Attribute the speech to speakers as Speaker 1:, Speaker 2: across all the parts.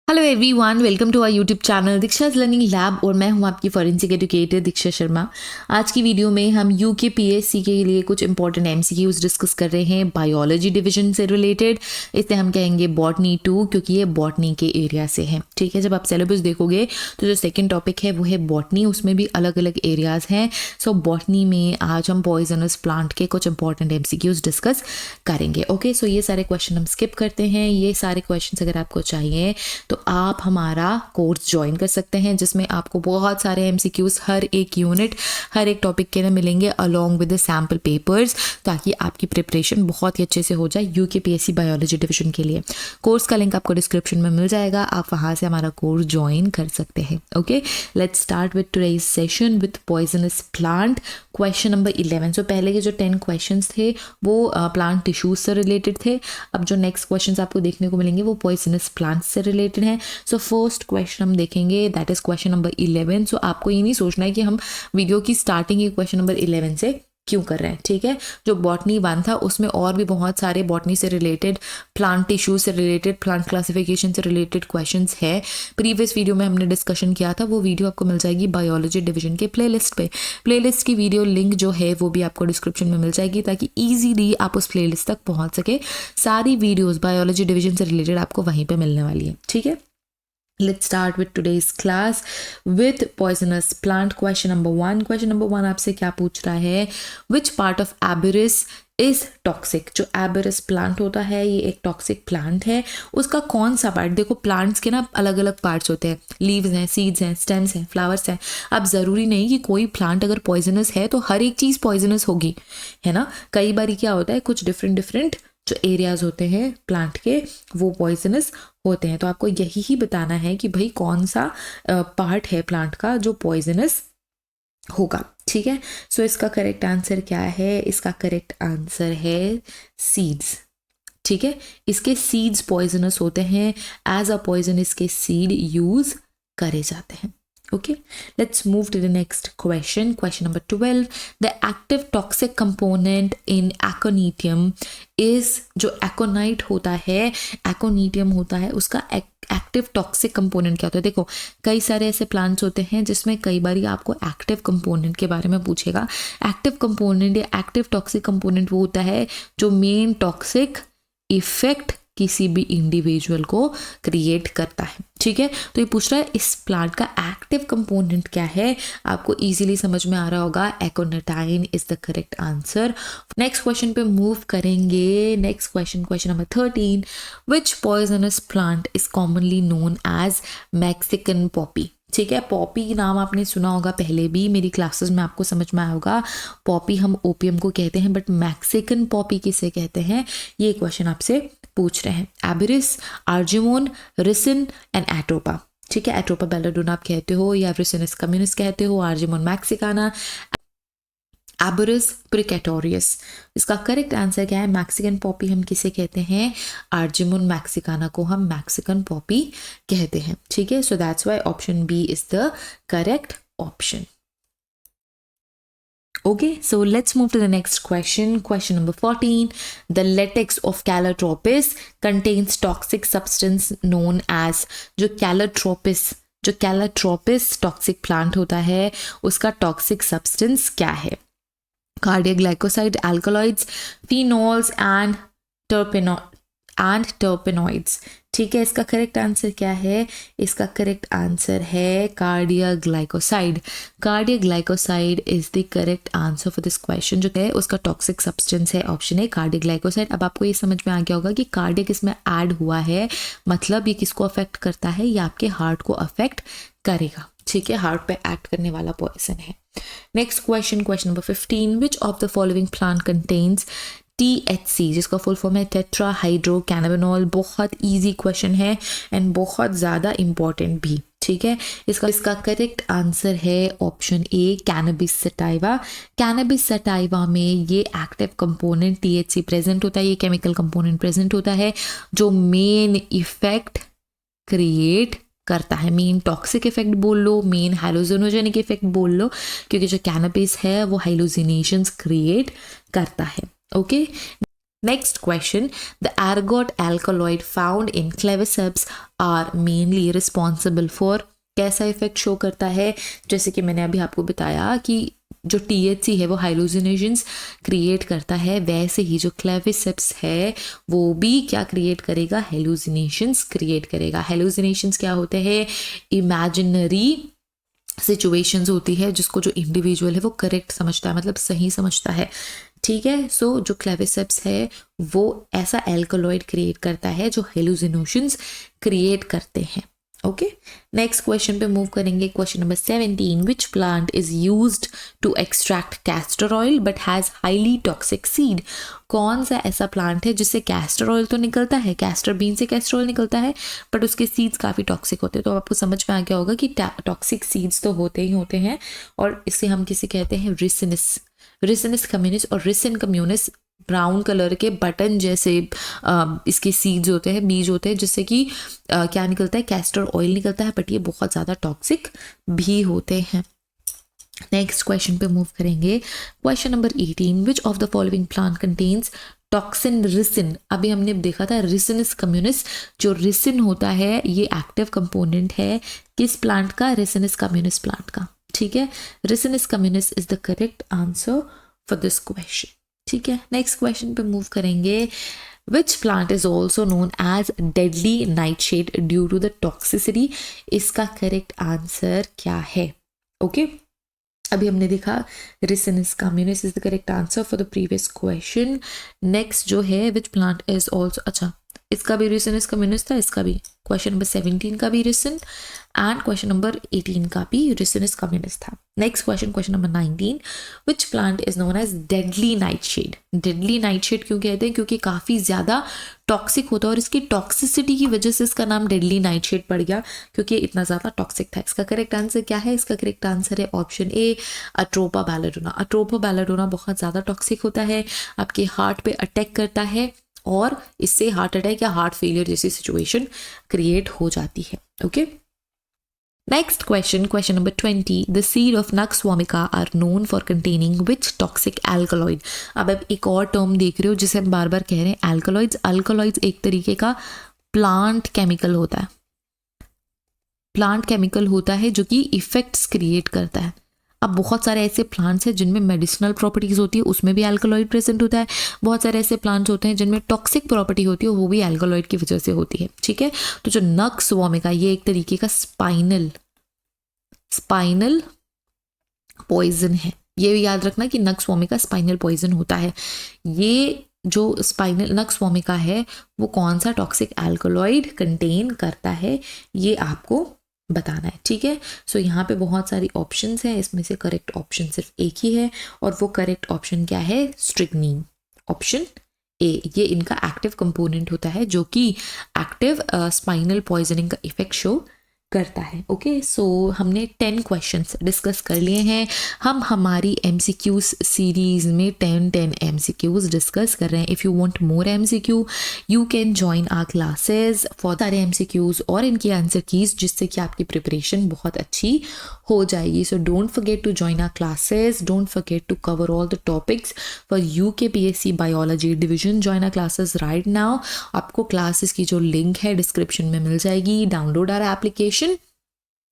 Speaker 1: Hello everyone, welcome to our YouTube channel Diksha's learning lab और मैं हूं आपकी फॉरेंसिक एजुकेटर दीक्षा शर्मा। आज की वीडियो में हम यूके पीएससी के लिए कुछ इंपॉर्टेंट एमसीक्यूज डिस्कस कर रहे हैं बायोलॉजी डिवीजन से रिलेटेड। इसे हम कहेंगे बॉटनी 2 क्योंकि ये बॉटनी के एरिया से है। ठीक है, जब आप सिलेबस देखोगे तो जो सेकेंड टॉपिक है वो है बॉटनी, उसमें भी अलग अलग एरियाज हैं। सो बॉटनी में आज हम पॉइजनस प्लांट के कुछ इंपॉर्टेंट एमसीक्यूज डिस्कस करेंगे। ओके, सो ये सारे क्वेश्चन हम स्किप करते हैं। ये सारे क्वेश्चन अगर आपको चाहिए तो आप हमारा कोर्स ज्वाइन कर सकते हैं जिसमें आपको बहुत सारे एमसीक्यूज हर एक यूनिट हर एक टॉपिक के लिए मिलेंगे along with the sample papers, ताकि आपकी प्रिपरेशन बहुत ही अच्छे से हो जाए यूके पीएससी बायोलॉजी डिवीजन के लिए। कोर्स का लिंक आपको डिस्क्रिप्शन में मिल जाएगा, आप वहाँ से हमारा कोर्स ज्वाइन कर सकते हैं। Okay, let's start with today's session with poisonous plant. Question number 11। सो पहले के जो 10 क्वेश्चंस थे वो प्लांट टिश्यूज से रिलेटेड थे। अब जो नेक्स्ट क्वेश्चंस आपको देखने को मिलेंगे वो पॉइजनस प्लांट से रिलेटेड हैं। सो फर्स्ट क्वेश्चन हम देखेंगे, दैट इज क्वेश्चन नंबर 11। सो आपको ये नहीं सोचना है कि हम वीडियो की स्टार्टिंग ही क्वेश्चन नंबर 11 से क्यों कर रहे हैं। ठीक है, जो बॉटनी 1 था उसमें और भी बहुत सारे बॉटनी से रिलेटेड, प्लांट टिश्यू से रिलेटेड, प्लांट क्लासिफिकेशन से रिलेटेड क्वेश्चंस है। प्रीवियस वीडियो में हमने डिस्कशन किया था, वो वीडियो आपको मिल जाएगी बायोलॉजी डिवीजन के प्लेलिस्ट पे। प्लेलिस्ट की वीडियो लिंक जो है वो भी आपको डिस्क्रिप्शन में मिल जाएगी, ताकि ईजीली आप उस प्लेलिस्ट तक पहुंच सके। सारी वीडियोज बायोलॉजी डिवीजन से रिलेटेड आपको वहीं पर मिलने वाली है। ठीक है, let's start with today's class with poisonous plant. Question number 1. Question number 1 आपसे क्या पूछ रहा है, which part of Abaris is toxic? जो Abaris प्लांट होता है ये एक टॉक्सिक प्लांट है, उसका कौन सा पार्ट? देखो प्लांट्स के ना अलग अलग पार्ट्स होते हैं, लीव्स हैं, सीड्स हैं, स्टेम्स हैं, फ्लावर्स हैं। अब ज़रूरी नहीं कि कोई प्लांट अगर पॉइजनस है तो हर एक चीज़ पॉइजनस होगी, है ना। कई बार क्या होता है, कुछ डिफरेंट जो एरियाज होते हैं प्लांट के वो पॉइजनस होते हैं। तो आपको यही ही बताना है कि भाई कौन सा पार्ट है प्लांट का जो पॉइजनस होगा। ठीक है, सो इसका करेक्ट आंसर क्या है? इसका करेक्ट आंसर है सीड्स। ठीक है, इसके सीड्स पॉइजनस होते हैं, एज अ पॉइजन इसके सीड यूज करे जाते हैं। Okay, let's move to the next question. Question number 12. The active toxic component in aconitum is, जो aconite होता है, aconitum होता है, उसका एक्टिव टॉक्सिक कंपोनेंट क्या होता है? देखो कई सारे ऐसे प्लांट्स होते हैं जिसमें कई बार आपको एक्टिव कंपोनेंट के बारे में पूछेगा। एक्टिव कंपोनेंट या एक्टिव टॉक्सिक कंपोनेंट वो होता है जो मेन टॉक्सिक इफेक्ट किसी भी इंडिविजुअल को क्रिएट करता है। ठीक है, तो ये पूछ रहा है इस प्लांट का एक्टिव कंपोनेंट क्या है। आपको इजीली समझ में आ रहा होगा, aconitine is the correct answer. Next question पे मूव करेंगे। Next question, question number 13। Which poisonous plant is commonly known as Mexican poppy? ठीक है, पॉपी नाम आपने सुना होगा पहले भी, मेरी क्लासेस में आपको समझ में आया होगा। पॉपी हम ओपियम को कहते हैं, बट मैक्सिकन पॉपी किसे कहते हैं ये क्वेश्चन आपसे पूछ रहे हैं। एबिरिस, आर्जिमोन, रिसिन एंड एट्रोपा। ठीक है, एट्रोपा बेलाडोना आप कहते हो या रिसिनस कम्युनिस कहते हो, आर्जिमोन मैक्सिकाना, एबरिस प्रिकेटोरियस। इसका करेक्ट आंसर क्या है? मैक्सिकन पॉपी हम किसे कहते हैं? आर्जिमोन मैक्सिकाना को हम मैक्सिकन पॉपी कहते हैं। ठीक है, so that's why option B is the correct option. Okay, so let's move to the next question. Question number 14. The latex of Calotropis contains toxic substance known as, जो Calotropis toxic plant होता है उसका toxic substance क्या है? Cardiac glycoside, alkaloids, phenols and टर्पेनॉइड्स। ठीक है, इसका correct answer क्या है? इसका करेक्ट आंसर है cardiac glycoside. Cardiac glycoside is the correct answer for this question. जो है उसका टॉक्सिक सब्सटेंस है ऑप्शन ए कार्डियक ग्लाइकोसाइड। अब आपको ये समझ में आ गया होगा कि कार्डियक इसमें ऐड हुआ है, मतलब ये किसको अफेक्ट करता है? ये आपके हार्ट को अफेक्ट करेगा। ठीक है, हार्ट पे एक्ट करने वाला पॉइजन है। Next question, question number 15। Which of the following plant contains THC, जिसका फुल फॉर्म है टेट्रा हाइड्रो कैनाबिनॉल। बहुत इजी क्वेश्चन है एंड बहुत ज़्यादा इंपॉर्टेंट भी। ठीक है, इसका करेक्ट आंसर है option A cannabis sativa. Cannabis sativa में ये एक्टिव कंपोनेंट THC प्रेजेंट होता है, ये केमिकल कंपोनेंट प्रेजेंट होता है जो मेन इफेक्ट क्रिएट करता है। मेन टॉक्सिक इफेक्ट बोल लो, मेन हाइलोजिनोजेनिक इफेक्ट बोल लो, क्योंकि जो कैनबिस है वो हाइलोजिनेशंस क्रिएट करता है। Okay, Next question, the ergot alkaloid found in claviceps are mainly responsible for, कैसा इफेक्ट शो करता है? जैसे कि मैंने अभी आपको बताया कि जो THC है वो हाइलोजिनेशंस क्रिएट करता है, वैसे ही जो क्लेविसेप्स है वो भी क्या क्रिएट करेगा? हेलुसिनेशंस क्रिएट करेगा। हेलुसिनेशंस क्या होते हैं? इमेजिनरी सिचुएशंस होती है जिसको जो इंडिविजुअल है वो करेक्ट समझता है, मतलब सही समझता है, ठीक है। सो जो क्लेविसेप्स है वो ऐसा एल्कलॉइड क्रिएट करता है जो हेलुसिनेशंस क्रिएट करते हैं। ओके, नेक्स्ट क्वेश्चन पे मूव करेंगे। Question number 17, which plant is used to extract castor oil but has highly toxic seed? कौन सा ऐसा प्लांट है जिससे कैस्टर ऑयल तो निकलता है, कैस्टर बीन से कैस्टर ऑयल निकलता है, बट उसके सीड्स काफ़ी टॉक्सिक होते हैं। तो आपको समझ में आ गया होगा कि टॉक्सिक सीड्स तो होते ही होते हैं, और इसे हम किसे कहते हैं? Ricinus communis. और रिसिन कम्युनिस ब्राउन कलर के बटन जैसे इसके सीड्स होते हैं, बीज होते हैं, जिससे कि क्या निकलता है? कैस्टर ऑयल निकलता है, बट ये बहुत ज़्यादा टॉक्सिक भी होते हैं। नेक्स्ट क्वेश्चन पे मूव करेंगे। Question number 18, which of the following plant contains toxin ricin? अभी हमने देखा था रिसिनस कम्युनिस, जो रिसिन होता है ये एक्टिव कंपोनेंट है किस प्लांट का? रिसिनस कम्युनिस प्लांट का, ठीक है। Ricinus communis is the correct answer for this question, ठीक है। नेक्स्ट क्वेश्चन पे मूव करेंगे। Which plant is also known as deadly nightshade due to the toxicity? इसका करेक्ट आंसर क्या है? ओके, अभी हमने देखा ricinus communis is the correct answer for the previous question. Next जो है विच प्लांट इज ऑल्सो, अच्छा इसका भी रिसिनस कम्युनिस था, इसका भी क्वेश्चन नंबर 17 का भी रिसिन, एंड क्वेश्चन नंबर 18 का भी रिसिनस कम्युनिस था। Next question, question number 19, which plant is known as deadly nightshade? Deadly nightshade क्यों कहते हैं? क्योंकि काफ़ी ज़्यादा टॉक्सिक होता है, और इसकी टॉक्सिसिटी की वजह से इसका नाम डेडली नाइटशेड पड़ गया, क्योंकि इतना ज़्यादा टॉक्सिक था। इसका करेक्ट आंसर क्या है? इसका करेक्ट आंसर है ऑप्शन ए, अट्रोपा बैलेडोना। अट्रोपा बैलेडोना बहुत ज़्यादा टॉक्सिक होता है, आपके हार्ट पे अटैक करता है, और इससे हार्ट अटैक या हार्ट फेलियर जैसी सिचुएशन क्रिएट हो जाती है। Okay, next question, question number 20, the seed of nux vomica are known for containing which toxic alkaloid? अब आप एक और टर्म देख रहे हो जिसे हम बार बार कह रहे हैं, एल्कलॉइड्स। एल्कलॉइड्स एक तरीके का प्लांट केमिकल होता है, प्लांट केमिकल होता है जो कि इफेक्ट्स क्रिएट करता है। अब बहुत सारे ऐसे प्लांट्स हैं जिनमें मेडिसिनल प्रॉपर्टीज होती है, उसमें भी एल्कलॉइड प्रेजेंट होता है। बहुत सारे ऐसे प्लांट्स होते हैं जिनमें टॉक्सिक प्रॉपर्टी होती है, वो भी एल्कलॉइड की वजह से होती है, ठीक है। तो जो नक्स वोमिका, ये एक तरीके का स्पाइनल पॉइजन है। ये भी याद रखना कि नक्स वोमिका स्पाइनल पॉइजन होता है। ये जो स्पाइनल नक्स वोमिका है वो कौन सा टॉक्सिक एल्कलॉइड कंटेन करता है, ये आपको बताना है, ठीक है। सो यहाँ पे बहुत सारी ऑप्शंस हैं, इसमें से करेक्ट ऑप्शन सिर्फ एक ही है, और वो करेक्ट ऑप्शन क्या है? स्ट्रिक्नीन, ऑप्शन ए। ये इनका एक्टिव कंपोनेंट होता है जो कि एक्टिव स्पाइनल पॉइजनिंग का इफेक्ट शो करता है। ओके, सो हमने 10 क्वेश्चंस डिस्कस कर लिए हैं। हम हमारी MCQs सीरीज़ में 10 MCQs डिस्कस कर रहे हैं। If you want more MCQ you can join our classes for सारे MCQs और इनकी आंसर कीज, जिससे कि आपकी प्रिपरेशन बहुत अच्छी हो जाएगी। So don't forget to join our classes, don't forget to cover all the topics for UKPSC biology division. Join our classes right now. आपको क्लासेस की जो लिंक है डिस्क्रिप्शन में मिल जाएगी। Download our application,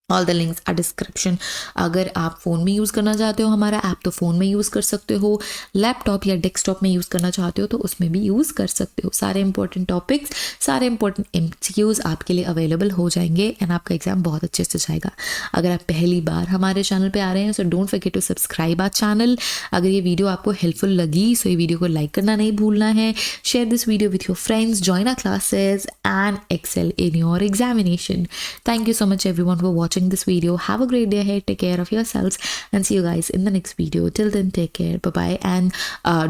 Speaker 1: all the links are description. अगर आप phone में यूज़ करना चाहते हो हमारा ऐप तो फ़ोन में यूज़ कर सकते हो, लैपटॉप या डेस्कटॉप में यूज़ करना चाहते हो तो उसमें भी यूज़ कर सकते हो। सारे इंपॉर्टेंट टॉपिक्स, सारे इंपॉर्टेंट MCQs आपके लिए अवेलेबल हो जाएंगे, एंड आपका एग्जाम बहुत अच्छे से जाएगा। अगर आप पहली बार हमारे चैनल पे आ रहे हैं so don't forget to subscribe our channel. अगर ये वीडियो आपको हेल्पफुल लगी सो ये वीडियो को लाइक करना नहीं भूलना है। Share this video with your friends, join our classes and excel in your examination. Thank you so much everyone for watching this video. Have a great day ahead. Take care of yourselves and see you guys in the next video. Till then, take care. Bye bye. And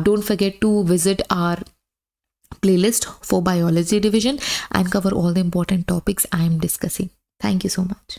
Speaker 1: don't forget to visit our playlist for biology division and cover all the important topics I am discussing. Thank you so much.